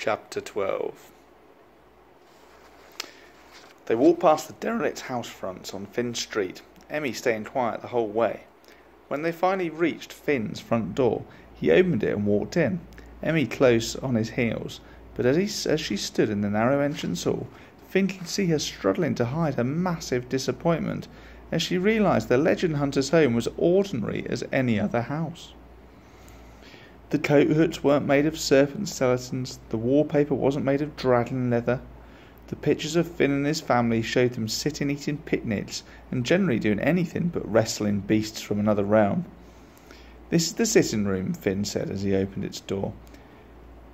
Chapter 12. They walked past the derelict house fronts on Finn Street, Emmy staying quiet the whole way. When they finally reached Finn's front door, he opened it and walked in, Emmy close on his heels, but as she stood in the narrow entrance hall, Finn could see her struggling to hide her massive disappointment as she realised the legend hunter's home was ordinary as any other house. The coat hoods weren't made of serpent skeletons, the wallpaper wasn't made of dragon leather. The pictures of Finn and his family showed them sitting eating picnics and generally doing anything but wrestling beasts from another realm. "This is the sitting room," Finn said as he opened its door.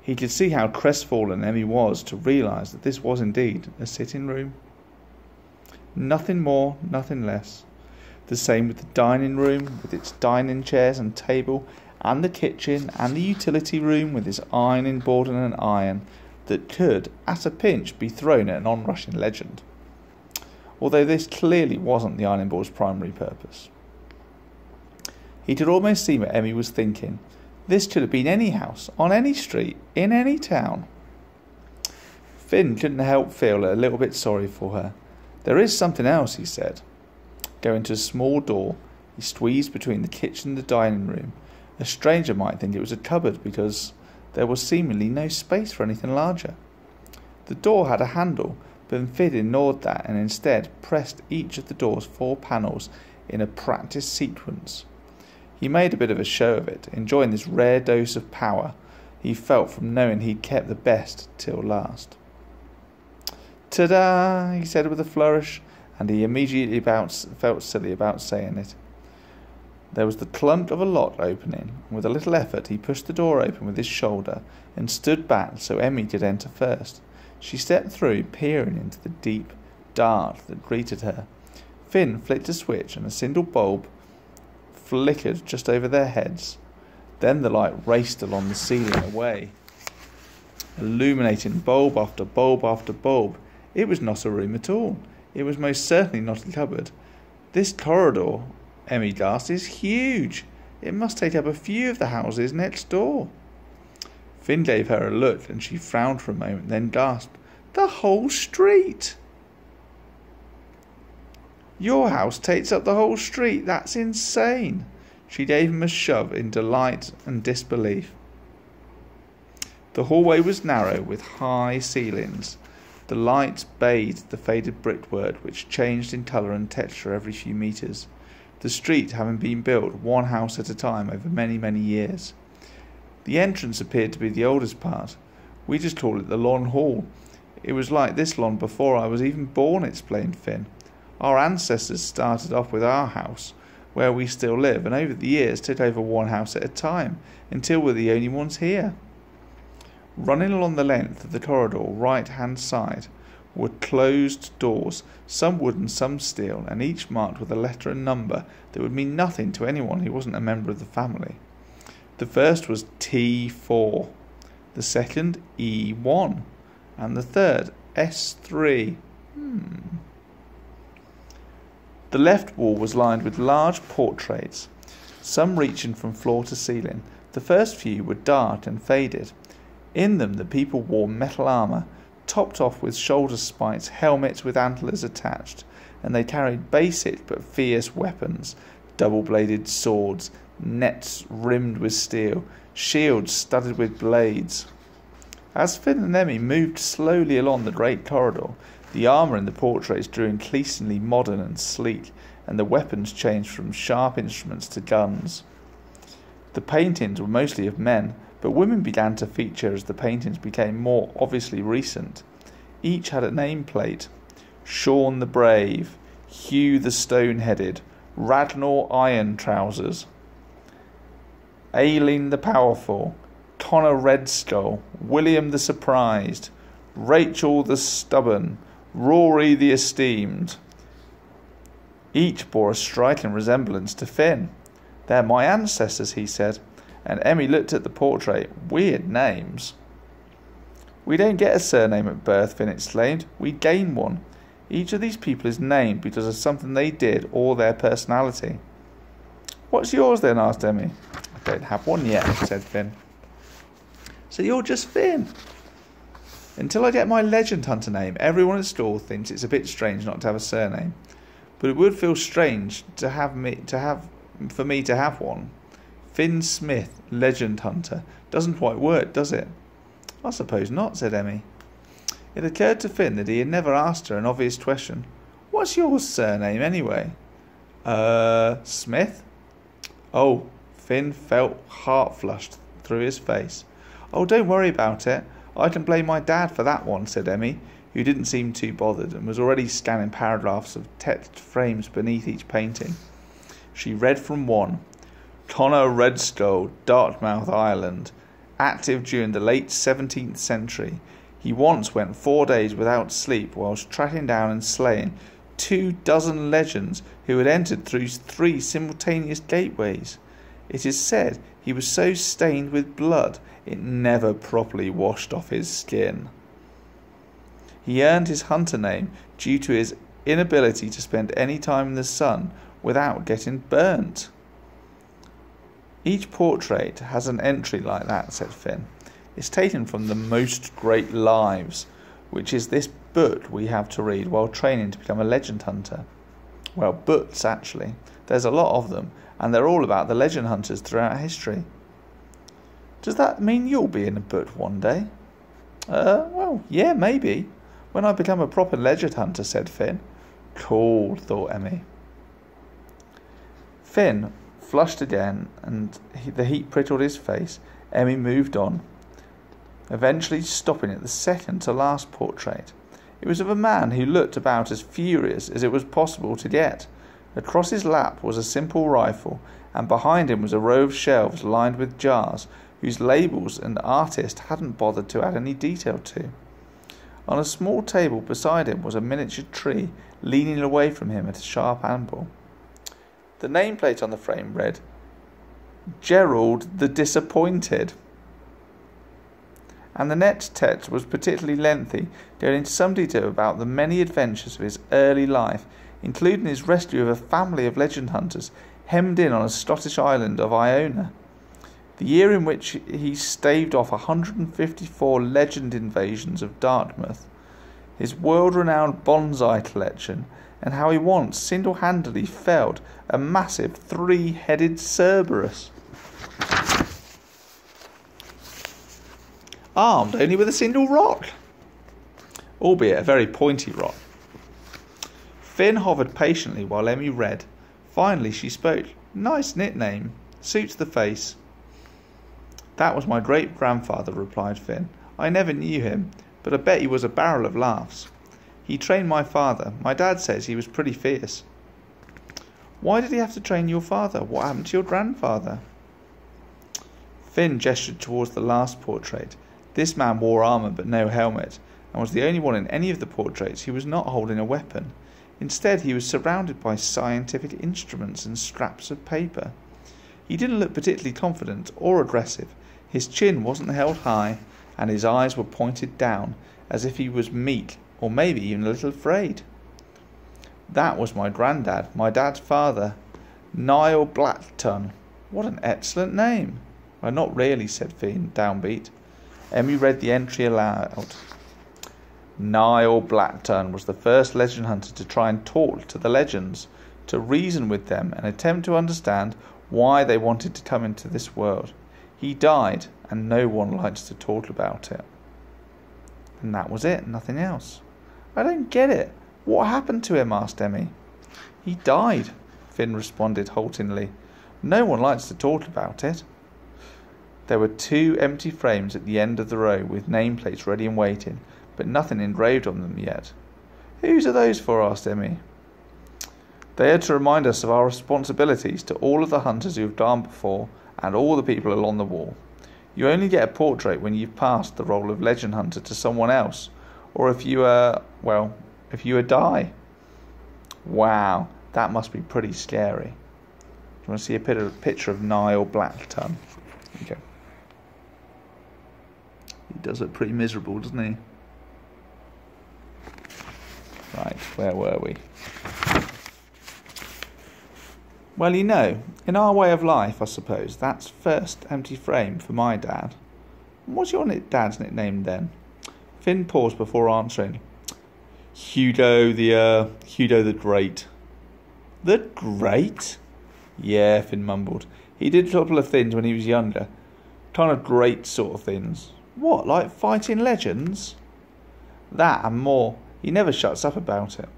He could see how crestfallen Emmy was to realise that this was indeed a sitting room. Nothing more, nothing less. The same with the dining room, with its dining chairs and table, and the kitchen, and the utility room with its ironing board and an iron that could, at a pinch, be thrown at an onrushing legend. Although this clearly wasn't the ironing board's primary purpose. He could almost see what Emmy was thinking. This could have been any house, on any street, in any town. Finn couldn't help feel a little bit sorry for her. "There is something else," he said. Going to a small door, he squeezed between the kitchen and the dining room. A stranger might think it was a cupboard because there was seemingly no space for anything larger. The door had a handle, but Finn ignored that and instead pressed each of the door's 4 panels in a practiced sequence. He made a bit of a show of it, enjoying this rare dose of power he felt from knowing he'd kept the best till last. "Ta-da!" he said with a flourish, and he immediately felt silly about saying it. There was the clunk of a lock opening, and with a little effort he pushed the door open with his shoulder and stood back so Emmy could enter first. She stepped through, peering into the deep dark that greeted her. Finn flicked a switch and a single bulb flickered just over their heads. Then the light raced along the ceiling away, illuminating bulb after bulb after bulb. It was not a room at all. It was most certainly not a cupboard. "This corridor," Emmy gasped, "is huge. It must take up a few of the houses next door." Finn gave her a look and she frowned for a moment, then gasped, "The whole street!" "Your house takes up the whole street? That's insane!" She gave him a shove in delight and disbelief. The hallway was narrow with high ceilings. The light bathed the faded brickwork, which changed in colour and texture every few metres, the street having been built one house at a time over many, many years. The entrance appeared to be the oldest part. "We just call it the Lawn Hall. It was like this lawn before I was even born," explained Finn. "Our ancestors started off with our house, where we still live, and over the years took over one house at a time, until we're the only ones here." Running along the length of the corridor right-hand side were closed doors, some wood and some steel, and each marked with a letter and number that would mean nothing to anyone who wasn't a member of the family. The first was T4, the second E1, and the third S3. The left wall was lined with large portraits, some reaching from floor to ceiling. The first few were dark and faded. In them the people wore metal armour, topped off with shoulder spikes, helmets with antlers attached, and they carried basic but fierce weapons, double-bladed swords, nets rimmed with steel, shields studded with blades. As Finn and Emmy moved slowly along the great corridor, the armour in the portraits grew increasingly modern and sleek, and the weapons changed from sharp instruments to guns. The paintings were mostly of men, but women began to feature as the paintings became more obviously recent. Each had a nameplate: Sean the Brave, Hugh the Stone-Headed, Ragnar Iron Trousers, Aileen the Powerful, Connor Red Skull, William the Surprised, Rachel the Stubborn, Rory the Esteemed. Each bore a striking resemblance to Finn. "They're my ancestors," he said, and Emmy looked at the portrait. "Weird names." "We don't get a surname at birth," Finn exclaimed. "We gain one. Each of these people is named because of something they did or their personality." "What's yours then?" asked Emmy. "I don't have one yet," said Finn. "So you're just Finn?" Until I get my legend hunter name, everyone at school thinks it's a bit strange not to have a surname. But it would feel strange for me to have one. Finn Smith, legend hunter. Doesn't quite work, does it? I suppose not, said Emmy. It occurred to Finn that he had never asked her an obvious question. What's your surname, anyway? Smith? Oh, Finn felt heart flushed through his face. Oh, don't worry about it. I can blame my dad for that one, said Emmy, who didn't seem too bothered and was already scanning paragraphs of text frames beneath each painting. She read from one. Connor Redstone, Darkmouth, Ireland. Active during the late 17th century. He once went 4 days without sleep whilst tracking down and slaying 24 legends who had entered through 3 simultaneous gateways. It is said he was so stained with blood it never properly washed off his skin. He earned his hunter name due to his inability to spend any time in the sun without getting burnt. Each portrait has an entry like that, said Finn. It's taken from the Most Great Lives, which is this book we have to read while training to become a legend hunter. Well, books, actually. There's a lot of them, and they're all about the legend hunters throughout history. Does that mean you'll be in a book one day? Well, yeah, maybe. When I become a proper legend hunter, said Finn. Cool, thought Emmy. Finn flushed again, and the heat pricked his face. Emmy moved on, eventually stopping at the second to last portrait. It was of a man who looked about as furious as it was possible to get. Across his lap was a simple rifle, and behind him was a row of shelves lined with jars, whose labels an artist hadn't bothered to add any detail to. On a small table beside him was a miniature tree, leaning away from him at a sharp angle. The nameplate on the frame read, Gerald the Disappointed. And the next text was particularly lengthy, going into some detail about the many adventures of his early life, including his rescue of a family of legend hunters hemmed in on a Scottish island of Iona, the year in which he staved off 154 legend invasions of Darkmouth, his world-renowned bonsai collection, and how he once single-handedly felled a massive 3-headed Cerberus, armed only with a single rock, albeit a very pointy rock. Finn hovered patiently while Emmy read. Finally she spoke. Nice nickname. Suits the face. That was my great-grandfather, replied Finn. I never knew him, but I bet he was a barrel of laughs. He trained my father. My dad says he was pretty fierce. Why did he have to train your father? What happened to your grandfather? Finn gestured towards the last portrait. This man wore armour but no helmet, and was the only one in any of the portraits who was not holding a weapon. Instead, he was surrounded by scientific instruments and scraps of paper. He didn't look particularly confident or aggressive. His chin wasn't held high, and his eyes were pointed down, as if he was meek, or maybe even a little afraid. That was my granddad, my dad's father, Niall Blackton. What an excellent name. Well, not really, said Finn, downbeat. Emmy read the entry aloud. Niall Blackton was the first legend hunter to try and talk to the legends, to reason with them and attempt to understand why they wanted to come into this world. He died, and no one likes to talk about it. And that was it, nothing else. I don't get it. What happened to him? Asked Emmy. He died, Finn responded haltingly. No one likes to talk about it. There were 2 empty frames at the end of the row with nameplates ready and waiting, but nothing engraved on them yet. Whose are those for? Asked Emmy. They are to remind us of our responsibilities to all of the hunters who have gone before and all the people along the wall. You only get a portrait when you've passed the role of legend hunter to someone else, or if you die. Wow, that must be pretty scary. Do you want to see a picture of Niall Blackton? Okay. He does look pretty miserable, doesn't he? Right, where were we? Well, you know, in our way of life, I suppose, that's first empty frame for my dad. What's your dad's nickname then? Finn paused before answering. Hugo the Great. The Great? Yeah, Finn mumbled. He did a couple of things when he was younger. Kind of great sort of things. What, like fighting legends? That and more. He never shuts up about it.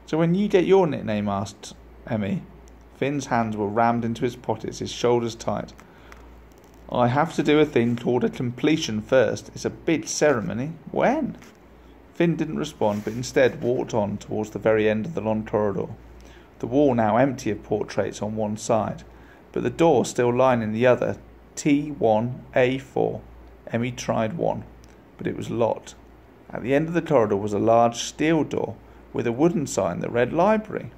So when you get your nickname, asked Emmy. Finn's hands were rammed into his pockets, his shoulders tight. I have to do a thing called a completion first. It's a big ceremony. When? Finn didn't respond, but instead walked on towards the very end of the long corridor. The wall now empty of portraits on one side, but the door still lining the other. T1A4. Emmy tried one, but it was locked. At the end of the corridor was a large steel door with a wooden sign that read library.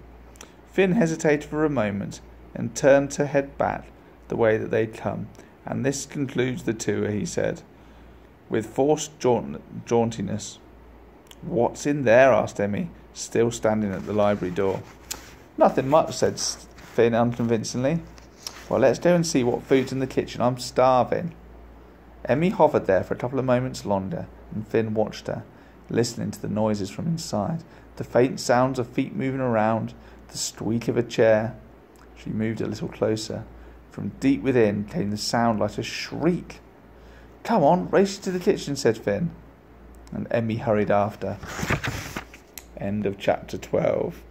Finn hesitated for a moment and turned to head back the way that they'd come. And this concludes the tour, he said, with forced jauntiness. What's in there? Asked Emmy, still standing at the library door. Nothing much, said Finn unconvincingly. Well, let's go and see what food's in the kitchen. I'm starving. Emmy hovered there for a couple of moments longer, and Finn watched her, listening to the noises from inside, the faint sounds of feet moving around, the squeak of a chair. She moved a little closer. From deep within came the sound like a shriek. Come on, race to the kitchen, said Finn. And Emmy hurried after. End of chapter 12.